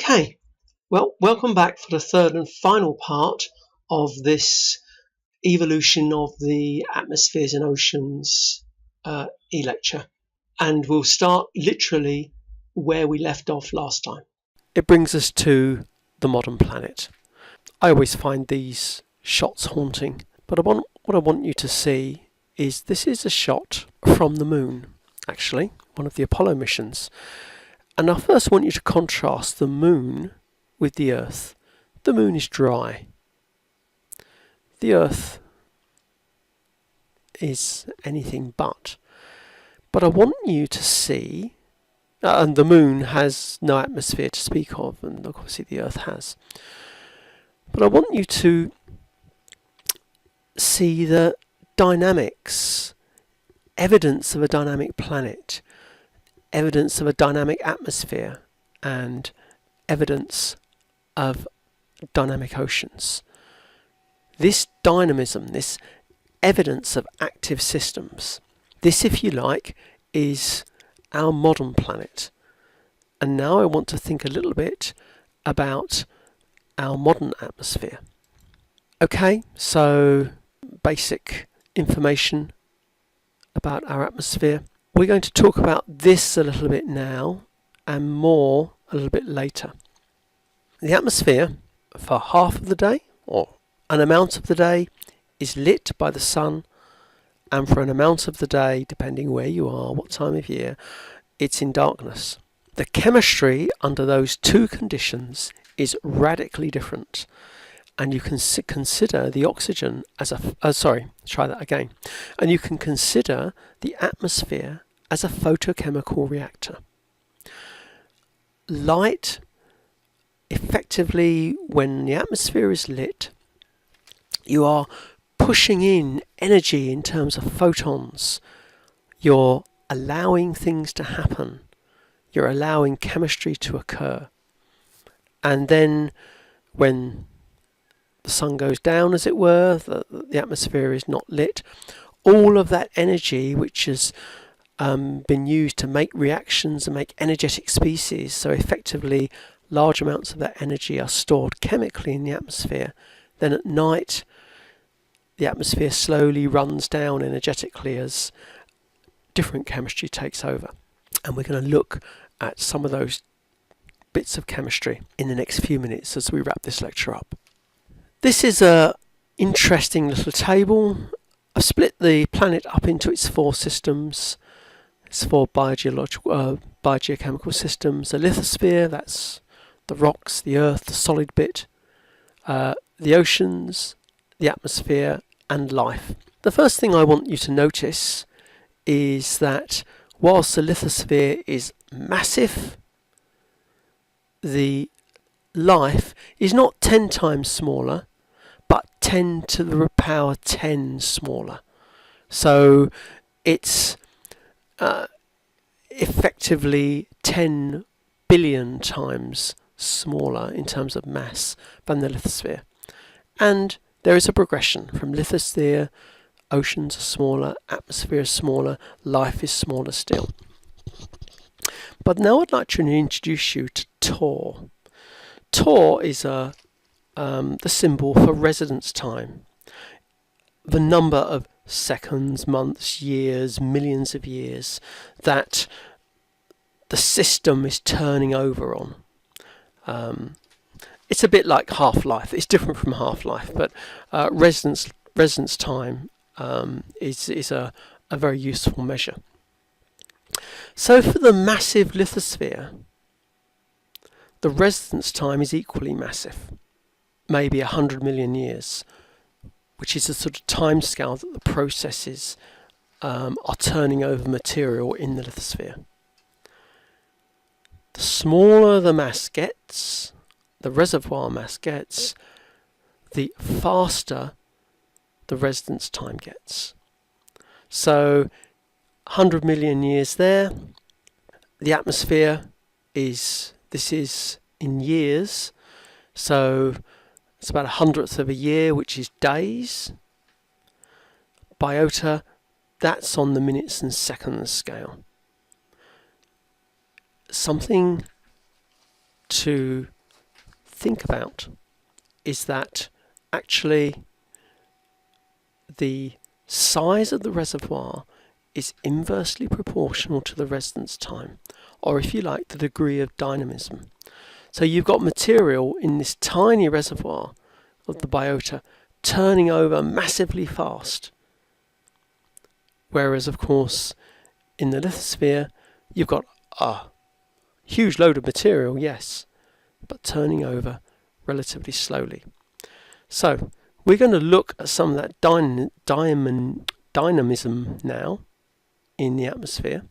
Okay, well, welcome back for the third and final part of this evolution of the atmospheres and oceans e-lecture. And we'll start literally where we left off last time. It brings us to the modern planet. I always find these shots haunting, but what I want you to see is this is a shot from the moon, actually, one of the Apollo missions. And I first want you to contrast the moon with the Earth. The moon is dry. The Earth is anything but. But I want you to see, and the moon has no atmosphere to speak of, and obviously the Earth has. But I want you to see the dynamics, evidence of a dynamic planet, evidence of a dynamic atmosphere, and evidence of dynamic oceans. This dynamism, this evidence of active systems, this, if you like, is our modern planet. And now I want to think a little bit about our modern atmosphere. Okay, so basic information about our atmosphere. We're going to talk about this a little bit now and more a little bit later. The atmosphere for half of the day, or an amount of the day, is lit by the sun, and for an amount of the day, depending where you are, what time of year, it's in darkness. The chemistry under those two conditions is radically different, and you can consider the oxygen as and you can consider the atmosphere as a photochemical reactor. Light, effectively, when the atmosphere is lit, you are pushing in energy in terms of photons. You're allowing things to happen. You're allowing chemistry to occur. And then when the sun goes down, as it were, the atmosphere is not lit, all of that energy which has been used to make reactions and make energetic species, so effectively large amounts of that energy are stored chemically in the atmosphere. Then at night the atmosphere slowly runs down energetically as different chemistry takes over. And we're going to look at some of those bits of chemistry in the next few minutes as we wrap this lecture up. This is an interesting little table. I've split the planet up into its four systems. It's four biogeochemical systems. A lithosphere, that's the rocks, the earth, the solid bit, the oceans, the atmosphere, and life. The first thing I want you to notice is that whilst the lithosphere is massive, the life is not 10 times smaller, but 10 to the power 10 smaller. So it's effectively 10 billion times smaller in terms of mass than the lithosphere. And there is a progression from lithosphere, oceans are smaller, atmosphere is smaller, life is smaller still. But now I'd like to introduce you to Tor. Tor is the symbol for residence time. The number of seconds, months, years, millions of years that the system is turning over on. It's a bit like half-life. It's different from half-life, but residence time is a very useful measure. So for the massive lithosphere, the residence time is equally massive, maybe 100 million years, which is the sort of time scale that the processes are turning over material in the lithosphere. The smaller the mass gets, the reservoir mass gets, the faster the residence time gets. So 100 million years there. The atmosphere this is in years, so it's about 100th of a year, which is days. Biota, that's on the minutes and seconds scale. Something to think about is that actually the size of the reservoir is inversely proportional to the residence time, or if you like, the degree of dynamism. So you've got material in this tiny reservoir of the biota turning over massively fast, whereas of course in the lithosphere you've got a huge load of material, yes, but turning over relatively slowly. So we're going to look at some of that dynamism now in the atmosphere.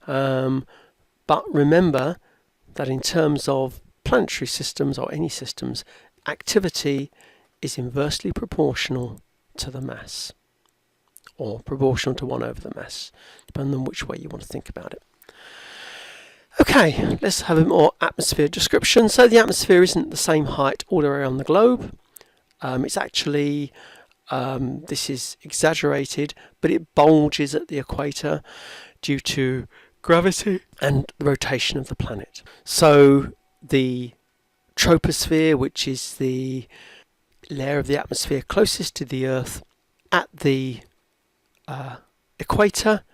But remember that in terms of planetary systems or any systems, activity is inversely proportional to the mass, or proportional to 1 over the mass, depending on which way you want to think about it. Okay, let's have a more atmosphere description. So the atmosphere isn't the same height all around the globe. It's actually, this is exaggerated, but it bulges at the equator due to gravity and the rotation of the planet. So the troposphere, which is the layer of the atmosphere closest to the Earth at the equator,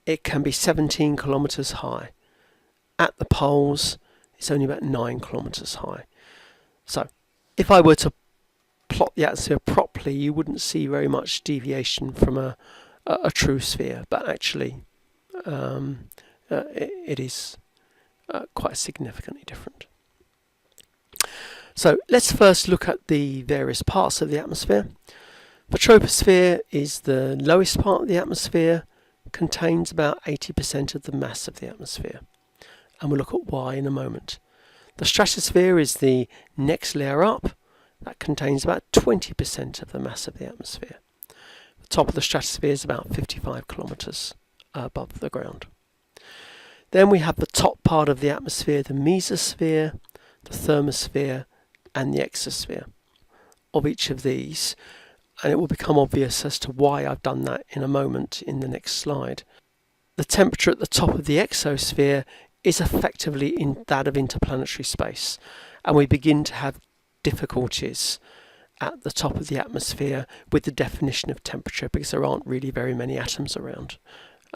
it can be 17 kilometers high. At the poles, it's only about 9 kilometers high. So if I were to plot the atmosphere properly, you wouldn't see very much deviation from a true sphere, but actually it is quite significantly different. So let's first look at the various parts of the atmosphere. The troposphere is the lowest part of the atmosphere, contains about 80% of the mass of the atmosphere, and we'll look at why in a moment. The stratosphere is the next layer up, that contains about 20% of the mass of the atmosphere. The top of the stratosphere is about 55 kilometers above the ground. Then we have the top part of the atmosphere, the mesosphere, the thermosphere, and the exosphere. Of each of these, and it will become obvious as to why I've done that in a moment in the next slide. The temperature at the top of the exosphere is effectively in that of interplanetary space, and we begin to have difficulties at the top of the atmosphere with the definition of temperature, because there aren't really very many atoms around,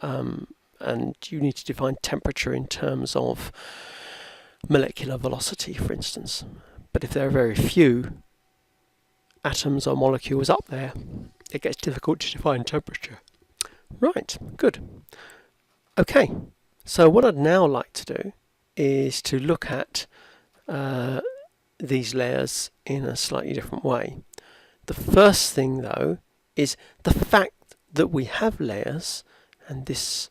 and you need to define temperature in terms of molecular velocity, for instance. But if there are very few atoms or molecules up there, it gets difficult to define temperature. Right, good. Okay, so what I'd now like to do is to look at these layers in a slightly different way. The first thing, though, is the fact that we have layers, and this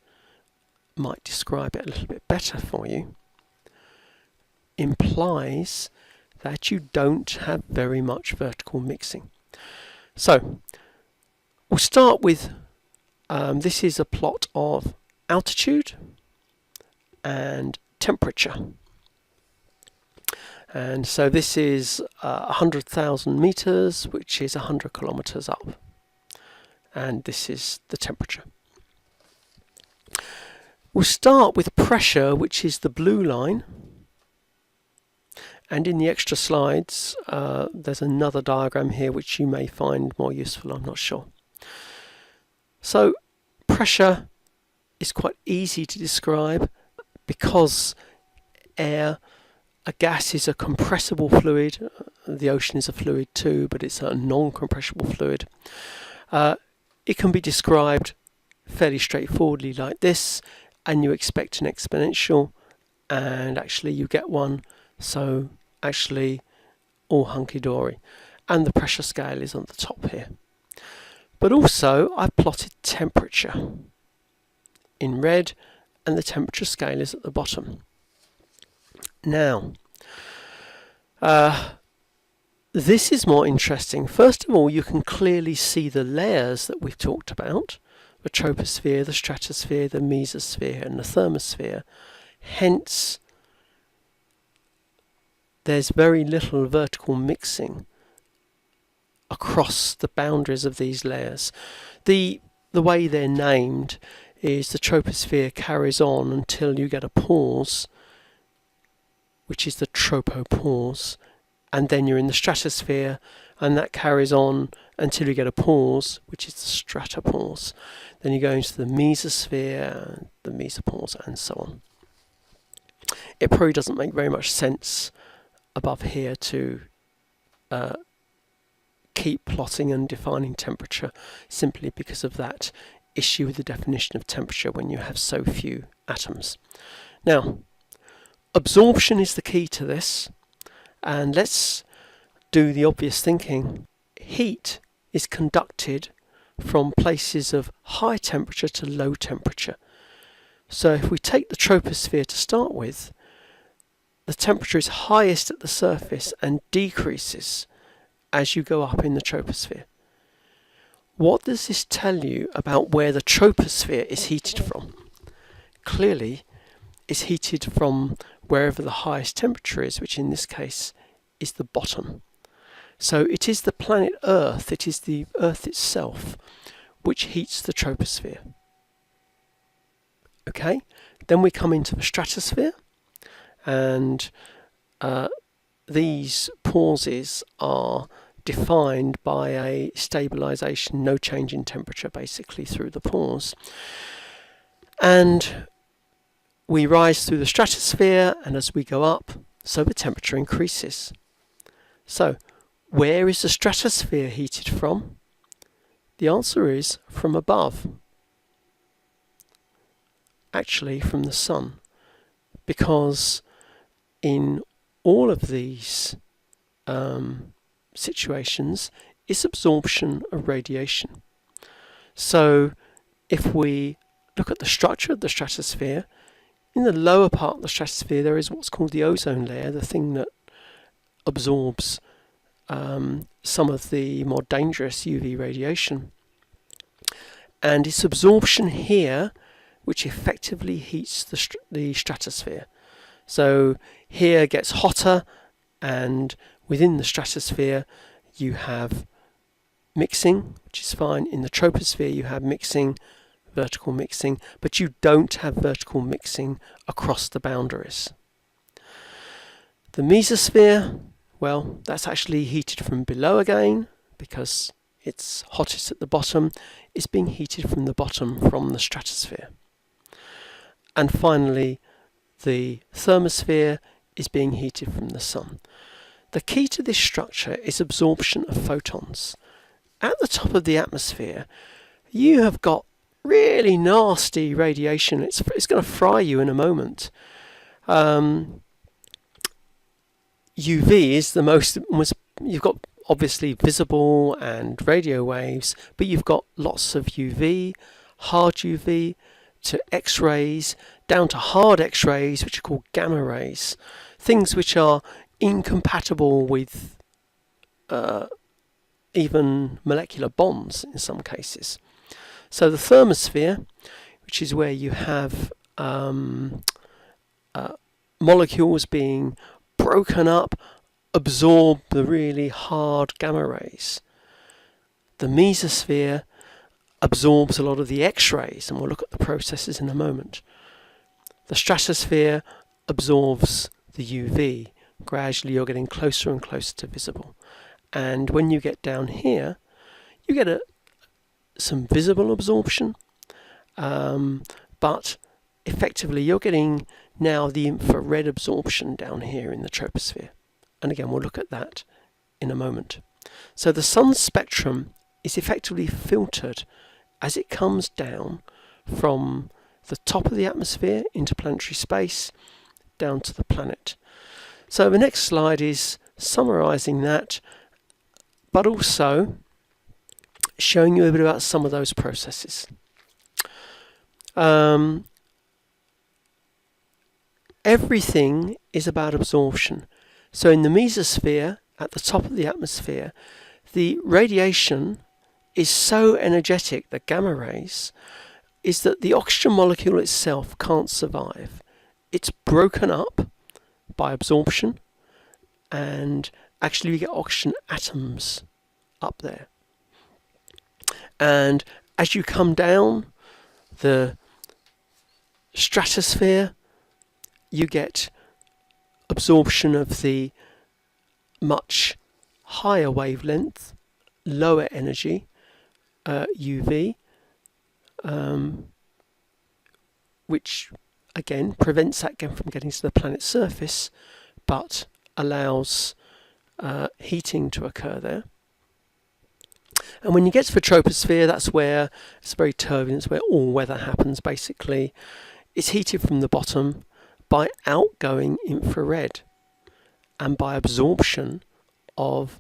might describe it a little bit better for you, implies that you don't have very much vertical mixing. So we'll start with, this is a plot of altitude and temperature. And so this is 100,000 meters, which is 100 kilometers up. And this is the temperature. We'll start with pressure, which is the blue line. And in the extra slides, there's another diagram here which you may find more useful, I'm not sure. So pressure is quite easy to describe because a gas is a compressible fluid. The ocean is a fluid too, but it's a non-compressible fluid. It can be described fairly straightforwardly like this, and you expect an exponential, and actually you get one. So actually all hunky-dory, and the pressure scale is on the top here. But also I've plotted temperature in red, and the temperature scale is at the bottom. Now this is more interesting. First of all, you can clearly see the layers that we've talked about: the troposphere, the stratosphere, the mesosphere, and the thermosphere. Hence there's very little vertical mixing across the boundaries of these layers. The way they're named is the troposphere carries on until you get a pause which is the tropopause, and then you're in the stratosphere, and that carries on until you get a pause, which is the stratopause. Then you go into the mesosphere, the mesopause, and so on. It probably doesn't make very much sense above here to keep plotting and defining temperature, simply because of that issue with the definition of temperature when you have so few atoms. Now, absorption is the key to this, and let's do the obvious thinking. Heat is conducted from places of high temperature to low temperature. So if we take the troposphere to start with, the temperature is highest at the surface and decreases as you go up in the troposphere. What does this tell you about where the troposphere is heated from? Clearly, it's heated from wherever the highest temperature is, which in this case is the bottom. So it is the planet Earth, it is the Earth itself, which heats the troposphere. Okay, then we come into the stratosphere, and these pauses are defined by a stabilisation, no change in temperature basically through the pause. And we rise through the stratosphere, and as we go up, so the temperature increases. So, where is the stratosphere heated from? The answer is from above. Actually, from the sun. Because in all of these situations, it's absorption of radiation. So, if we look at the structure of the stratosphere, in the lower part of the stratosphere there is what's called the ozone layer, the thing that absorbs some of the more dangerous UV radiation. And it's absorption here which effectively heats the stratosphere. So here it gets hotter, and within the stratosphere you have mixing, which is fine. In the troposphere you have mixing, vertical mixing, but you don't have vertical mixing across the boundaries. The mesosphere, well, that's actually heated from below again, because it's hottest at the bottom. It's being heated from the bottom, from the stratosphere. And finally, the thermosphere is being heated from the sun. The key to this structure is absorption of photons. At the top of the atmosphere, you have got really nasty radiation. It's going to fry you in a moment. UV is the most, you've got obviously visible and radio waves, but you've got lots of UV, hard UV, to X-rays, down to hard X-rays, which are called gamma rays, things which are incompatible with even molecular bonds in some cases. So the thermosphere, which is where you have molecules being broken up, absorb the really hard gamma rays. The mesosphere absorbs a lot of the X-rays, and we'll look at the processes in a moment. The stratosphere absorbs the UV. Gradually you're getting closer and closer to visible. And when you get down here, you get some visible absorption, but effectively you're getting now the infrared absorption down here in the troposphere. And again, we'll look at that in a moment. So the sun's spectrum is effectively filtered as it comes down from the top of the atmosphere into planetary space down to the planet. So the next slide is summarising that, but also showing you a bit about some of those processes. Everything is about absorption. So in the mesosphere, at the top of the atmosphere, the radiation is so energetic, the gamma rays, is that the oxygen molecule itself can't survive. It's broken up by absorption, and actually we get oxygen atoms up there. And as you come down the stratosphere, you get absorption of the much higher wavelength, lower energy UV, which again prevents that from getting to the planet's surface, but allows heating to occur there. And when you get to the troposphere, that's where it's very turbulent, it's where all weather happens basically. It's heated from the bottom by outgoing infrared and by absorption of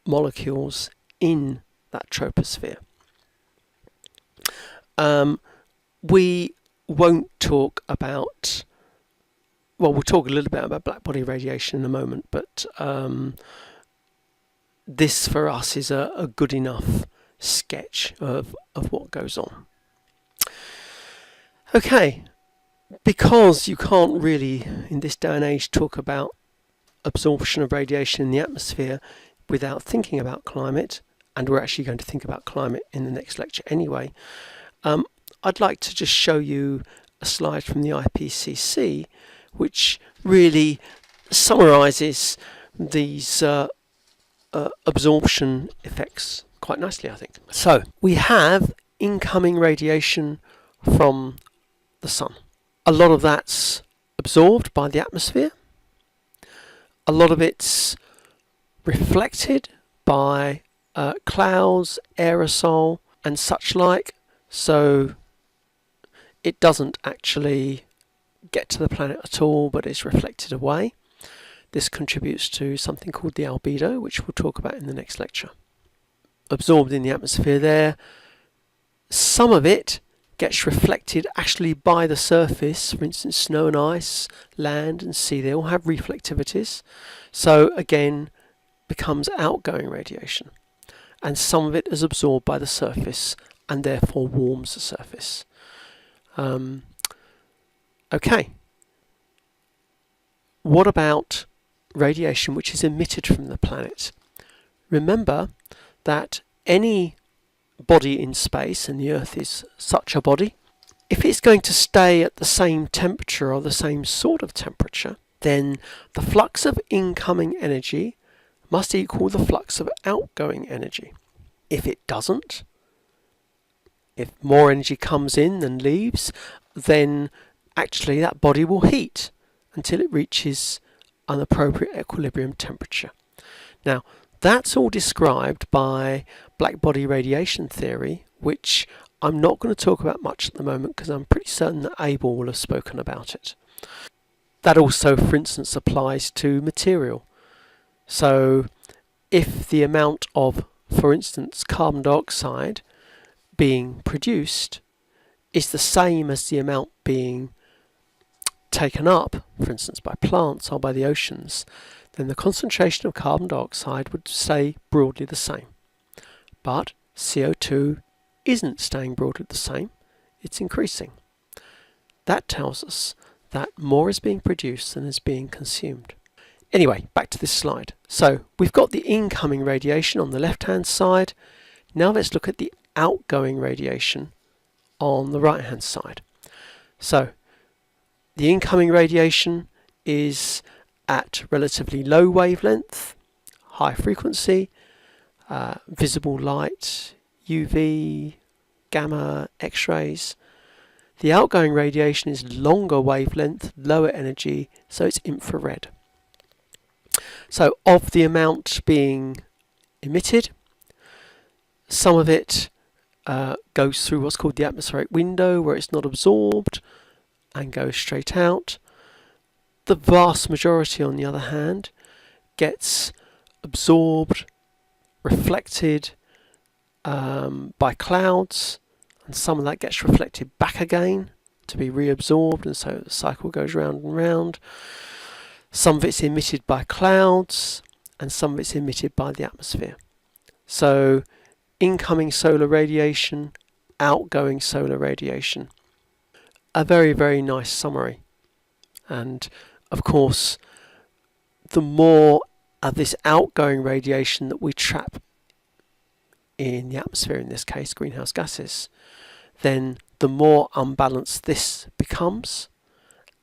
molecules in that troposphere. We won't talk about, well, we'll talk a little bit about blackbody radiation in a moment, but this for us is a good enough sketch of what goes on. Okay, because you can't really in this day and age talk about absorption of radiation in the atmosphere without thinking about climate, and we're actually going to think about climate in the next lecture anyway, I'd like to just show you a slide from the IPCC which really summarises these absorption effects quite nicely, I think. So we have incoming radiation from the sun. A lot of that's absorbed by the atmosphere. A lot of it's reflected by clouds, aerosol and such like, so it doesn't actually get to the planet at all, but it's reflected away. This contributes to something called the albedo, which we'll talk about in the next lecture. Absorbed in the atmosphere there. Some of it gets reflected actually by the surface. For instance, snow and ice, land and sea, they all have reflectivities. So again, becomes outgoing radiation. And some of it is absorbed by the surface and therefore warms the surface. Okay. What about radiation which is emitted from the planet? Remember that any body in space, and the Earth is such a body, if it's going to stay at the same temperature or the same sort of temperature, then the flux of incoming energy must equal the flux of outgoing energy. If it doesn't, if more energy comes in than leaves, then actually that body will heat until it reaches an appropriate equilibrium temperature. Now, that's all described by blackbody radiation theory, which I'm not going to talk about much at the moment because I'm pretty certain that Abel will have spoken about it. That also, for instance, applies to material. So if the amount of, for instance, carbon dioxide being produced is the same as the amount being taken up, for instance, by plants or by the oceans, then the concentration of carbon dioxide would stay broadly the same. But CO2 isn't staying broadly the same, it's increasing. That tells us that more is being produced than is being consumed. Anyway, back to this slide. So we've got the incoming radiation on the left-hand side. Now let's look at the outgoing radiation on the right-hand side. So the incoming radiation is at relatively low wavelength, high frequency, visible light, UV, gamma, X-rays. The outgoing radiation is longer wavelength, lower energy, so it's infrared. So of the amount being emitted, some of it goes through what's called the atmospheric window, where it's not absorbed and goes straight out. The vast majority, on the other hand, gets absorbed, reflected by clouds, and some of that gets reflected back again to be reabsorbed, and so the cycle goes round and round. Some of it's emitted by clouds, and some of it's emitted by the atmosphere. So incoming solar radiation, outgoing solar radiation. A very, very nice summary. And of course, the more of this outgoing radiation that we trap in the atmosphere, in this case greenhouse gases, then the more unbalanced this becomes,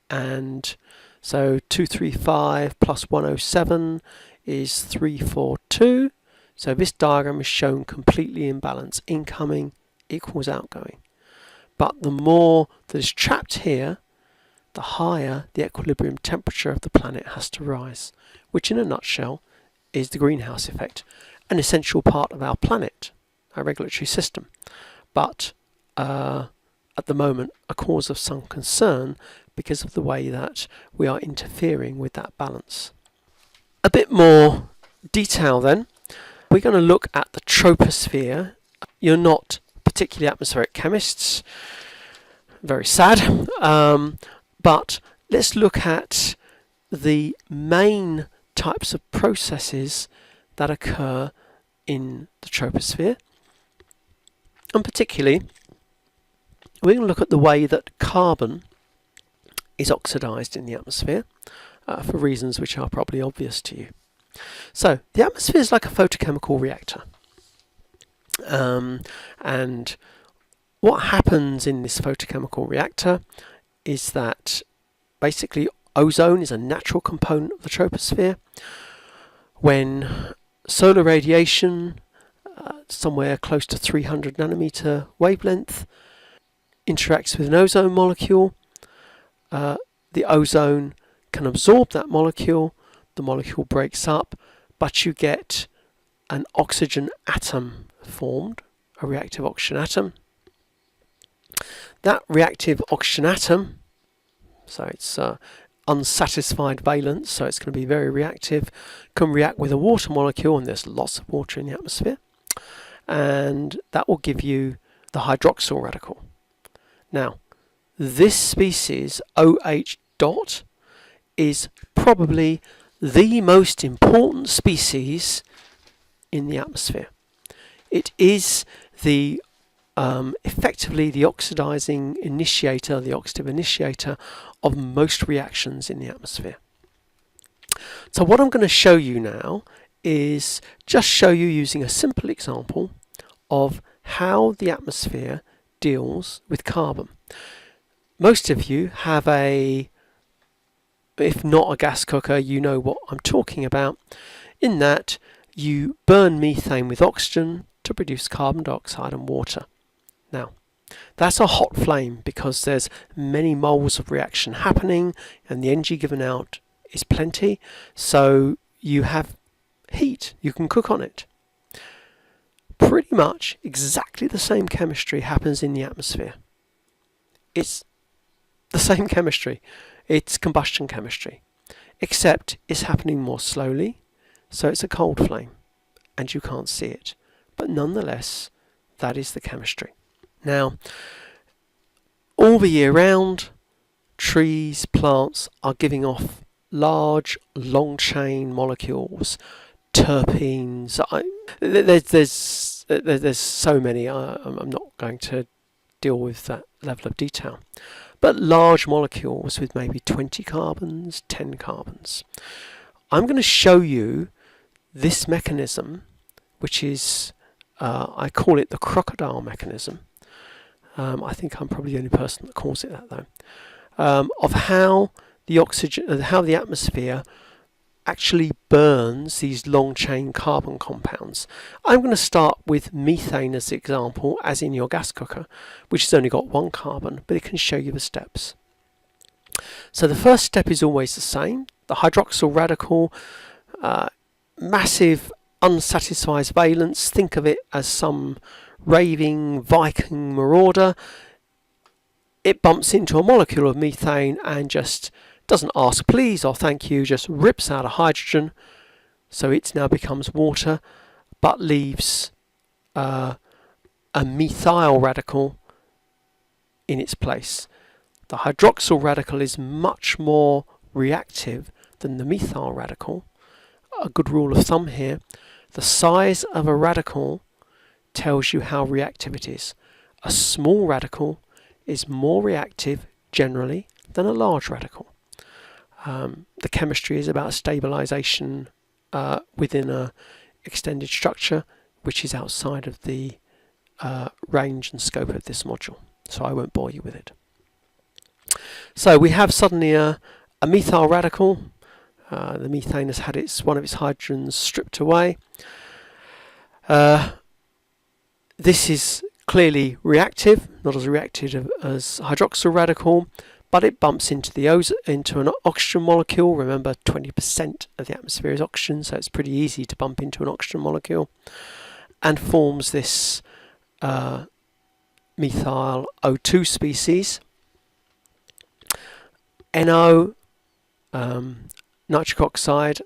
and So 235 plus 107 is 342. So this diagram is shown completely in balance. Incoming equals outgoing. But the more that is trapped here, the higher the equilibrium temperature of the planet has to rise, which in a nutshell is the greenhouse effect, an essential part of our planet, our regulatory system, but at the moment a cause of some concern because of the way that we are interfering with that balance. A bit more detail then. We're going to look at the troposphere. You're not particularly atmospheric chemists, very sad, but let's look at the main types of processes that occur in the troposphere, and particularly we're going to look at the way that carbon is oxidized in the atmosphere for reasons which are probably obvious to you. So the atmosphere is like a photochemical reactor, and what happens in this photochemical reactor is that basically ozone is a natural component of the troposphere. When solar radiation, somewhere close to 300 nanometer wavelength, interacts with an ozone molecule, the ozone can absorb that molecule, the molecule breaks up, but you get an oxygen atom formed, a reactive oxygen atom. That reactive oxygen atom, so it's unsatisfied valence, so it's going to be very reactive, can react with a water molecule, and there's lots of water in the atmosphere, and that will give you the hydroxyl radical. Now, this species, OH dot, is probably the most important species in the atmosphere. It is the effectively the oxidizing initiator, the oxidative initiator of most reactions in the atmosphere. So what I'm going to show you now is just show you using a simple example of how the atmosphere deals with carbon. Most of you have if not a gas cooker, you know what I'm talking about, in that you burn methane with oxygen to produce carbon dioxide and water. Now, that's a hot flame because there's many moles of reaction happening and the energy given out is plenty, so you have heat, you can cook on it. Pretty much exactly the same chemistry happens in the atmosphere. It's the same chemistry, it's combustion chemistry, except it's happening more slowly, so it's a cold flame and you can't see it, but nonetheless that is the chemistry. Now, all the year round, trees, plants are giving off large, long chain molecules, terpenes. There's so many. I'm not going to deal with that level of detail. But large molecules with maybe 20 carbons, 10 carbons. I'm going to show you this mechanism, which is, I call it the crocodile mechanism. I think I'm probably the only person that calls it that though, of how the atmosphere actually burns these long chain carbon compounds. I'm going to start with methane as the example, as in your gas cooker, which has only got one carbon, but it can show you the steps. So the first step is always the same. The hydroxyl radical, massive unsatisfied valence, think of it as some raving Viking marauder. It bumps into a molecule of methane and just doesn't ask please or thank you, just rips out a hydrogen, so it now becomes water, but leaves a methyl radical in its place. The hydroxyl radical is much more reactive than the methyl radical. A good rule of thumb here, the size of a radical tells you how reactive it is. A small radical is more reactive generally than a large radical. The chemistry is about stabilization within a extended structure, which is outside of the range and scope of this module, so I won't bore you with it. So we have suddenly a a methyl radical. The methane has had one of its hydrogens stripped away. This is clearly reactive, not as reactive as hydroxyl radical, but it bumps into an oxygen molecule. Remember, 20% of the atmosphere is oxygen, so it's pretty easy to bump into an oxygen molecule, and forms this methyl O2 species. NO, nitric oxide,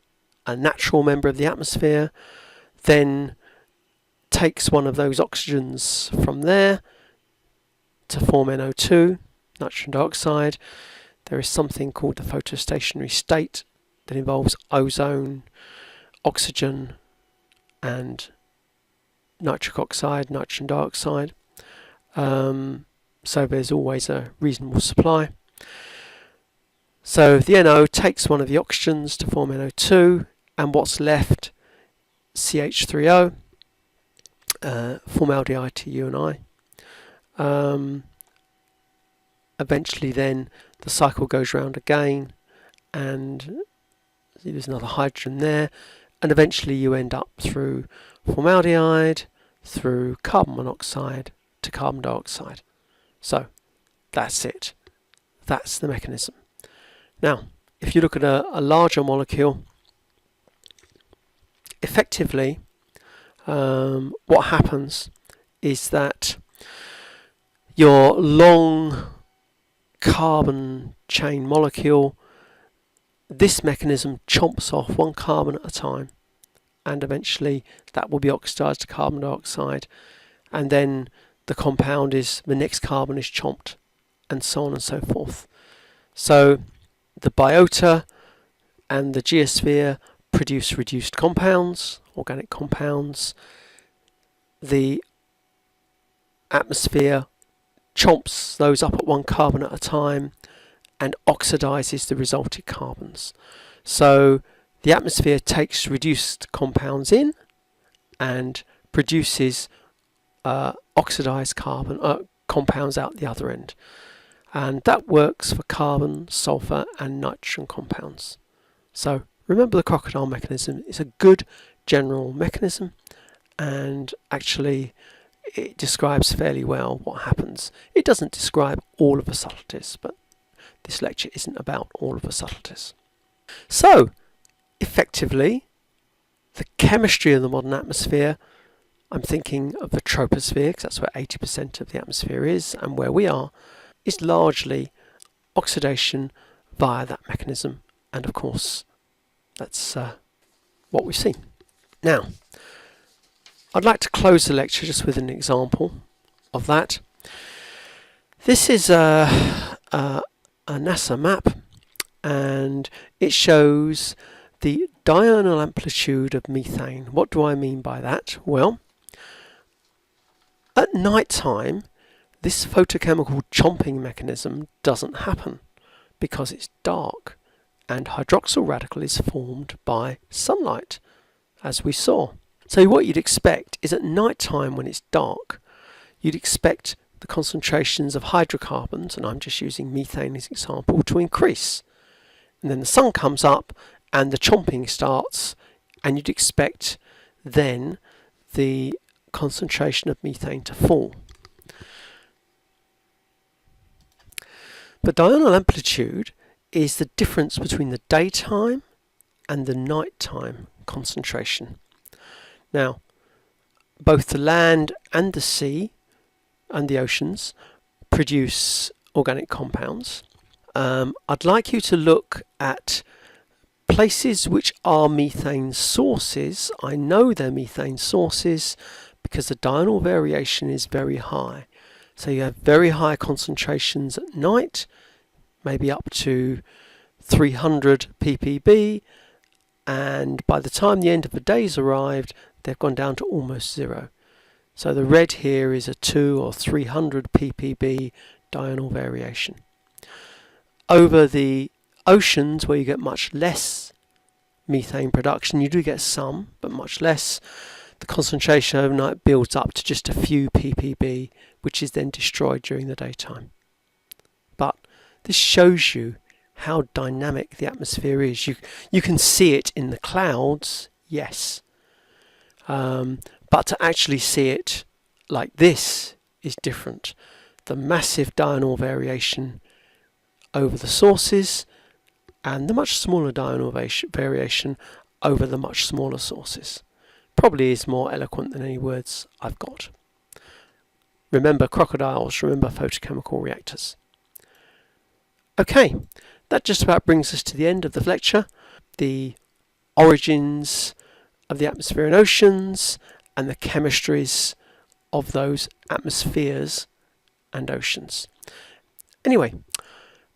a natural member of the atmosphere, then takes one of those oxygens from there to form NO2, nitrogen dioxide. There is something called the photostationary state that involves ozone, oxygen, and nitric oxide, nitrogen dioxide. So there's always a reasonable supply. So the NO takes one of the oxygens to form NO2, and what's left, CH3O, formaldehyde to U and I. Eventually then the cycle goes round again, and there's another hydrogen there, and eventually you end up through formaldehyde, through carbon monoxide to carbon dioxide. So that's it. That's the mechanism. Now, if you look at a larger molecule, effectively what happens is that your long carbon chain molecule, this mechanism chomps off one carbon at a time, and eventually that will be oxidized to carbon dioxide, and then the next carbon is chomped, and so on and so forth. So the biota and the geosphere produce reduced compounds, organic compounds. The atmosphere chomps those up at one carbon at a time and oxidizes the resulting carbons. So the atmosphere takes reduced compounds in and produces oxidized compounds out the other end. And that works for carbon, sulfur and nitrogen compounds. So remember, the crocodile mechanism is a good general mechanism, and actually it describes fairly well what happens. It doesn't describe all of the subtleties, but this lecture isn't about all of the subtleties. So effectively, the chemistry of the modern atmosphere, I'm thinking of the troposphere because that's where 80% of the atmosphere is, and where we are, is largely oxidation via that mechanism, and of course that's what we've seen. Now, I'd like to close the lecture just with an example of that. This is a NASA map, and it shows the diurnal amplitude of methane. What do I mean by that? Well, at night time, this photochemical chomping mechanism doesn't happen because it's dark, and hydroxyl radical is formed by sunlight, as we saw. So what you'd expect is at night time, when it's dark, you'd expect the concentrations of hydrocarbons, and I'm just using methane as an example, to increase. And then the sun comes up and the chomping starts, and you'd expect then the concentration of methane to fall. But diurnal amplitude is the difference between the daytime and the nighttime concentration. Now, both the land and the sea and the oceans produce organic compounds. I'd like you to look at places which are methane sources. I know they're methane sources because the diurnal variation is very high. So you have very high concentrations at night, maybe up to 300 ppb, and by the time the end of the day's arrived, they've gone down to almost zero. So the red here is a 200 or 300 ppb diurnal variation. Over the oceans, where you get much less methane production, you do get some, but much less, the concentration overnight builds up to just a few ppb, which is then destroyed during the daytime. But this shows you how dynamic the atmosphere is. You can see it in the clouds, yes, but to actually see it like this is different. The massive diurnal variation over the sources and the much smaller diurnal variation over the much smaller sources. Probably is more eloquent than any words I've got. Remember crocodiles, remember photochemical reactors. Okay, that just about brings us to the end of the lecture. The origins of the atmosphere and oceans and the chemistries of those atmospheres and oceans. Anyway,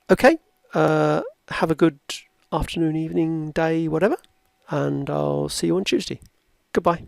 okay, have a good afternoon, evening, day, whatever, and I'll see you on Tuesday. Goodbye.